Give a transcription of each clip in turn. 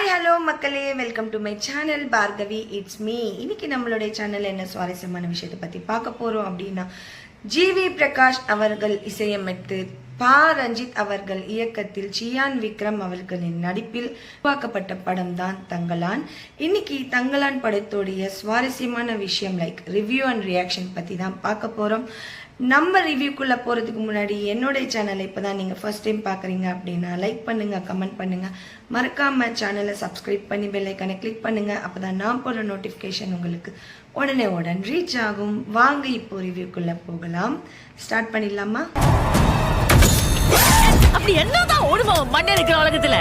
Hi hello மக்களே, welcome to my channel Bhargavi it's me. இன்னைக்கு நம்மளுடைய சேனல் என்ன சுவாரஸ்யமான விஷயத்தை பற்றி பார்க்க போகிறோம் அப்படின்னா, ஜிவி பிரகாஷ் அவர்கள் இசையமைத்து பா ரஞ்சித் அவர்கள் இயக்கத்தில் சியான் விக்ரம் அவர்களின் நடிப்பில் உருவாக்கப்பட்ட படம் தான் தங்கலான். இன்னைக்கு தங்கலான் படத்தோடைய சுவாரஸ்யமான விஷயம் லைக் ரிவ்யூ அண்ட் ரியாக்ஷன் பற்றி தான் பார்க்க போகிறோம். நம்ம ரிவ்யூக்குள்ளே போகிறதுக்கு முன்னாடி என்னுடைய சேனலை இப்போ தான் நீங்கள் ஃபர்ஸ்ட் டைம் பார்க்குறீங்க அப்படின்னா லைக் பண்ணுங்கள், கமெண்ட் பண்ணுங்கள், மறக்காமல் சேனலை சப்ஸ்கிரைப் பண்ணி பெல் ஐக்கானை கிளிக் பண்ணுங்கள். அப்போ தான் நான் போடுற நோட்டிஃபிகேஷன் உங்களுக்கு உடனே ரீச் ஆகும். வாங்க இப்போ ரிவ்யூக்குள்ளே போகலாம். ஸ்டார்ட் பண்ணிடலாமா? அப்படி என்னதான் ஓடுமா மண்ணே இருக்கிற உலகத்துல?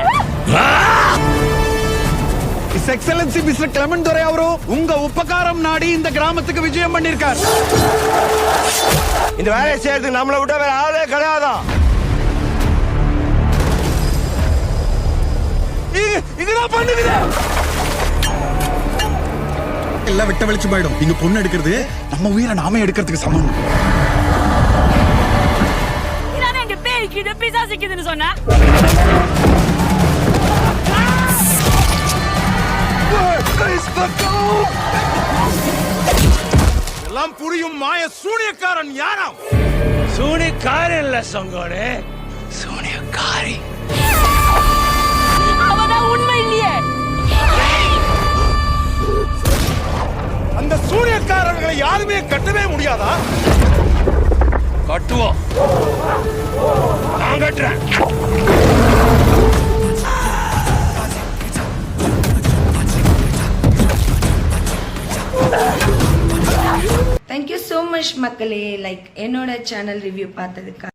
His Excellency Mr. Clement Dore அவரு உங்க உபகாரம் நாடி இந்த கிராமத்துக்கு விஜயம் பண்ணிருக்கார். இந்த வேலையை செய்யறதுக்கு நம்மளை விட்ட வேற ஆளே கிடையாதா? இதுதான் பண்ணுவீங்க. எல்லாம் விட்ட வெளிச்சு போயிடும். இங்க பொண்ணு எடுக்கிறது நம்ம உயிரை நாமே எடுக்கிறதுக்கு சமம். இதானே எங்க பேய்க்கு பிசாசுக்குதுன்னு சொன்னா? எல்லாம் புரியும் மாய சூனியக்காரன் யாராம்? சூனியக்காரன் இல்ல சங்கோனே, சூனியக்காரி. அவதான் உண்மை இல்லையே. அந்த சூனியக்காரர்களை யாருமே கட்டவே முடியாதா? கட்டுவோம். நான் கட்டுறேன். தேங்க்யூ ஸோ மச் மக்களே, லைக் என்னோட சேனல் ரிவ்யூ பார்த்ததுக்கு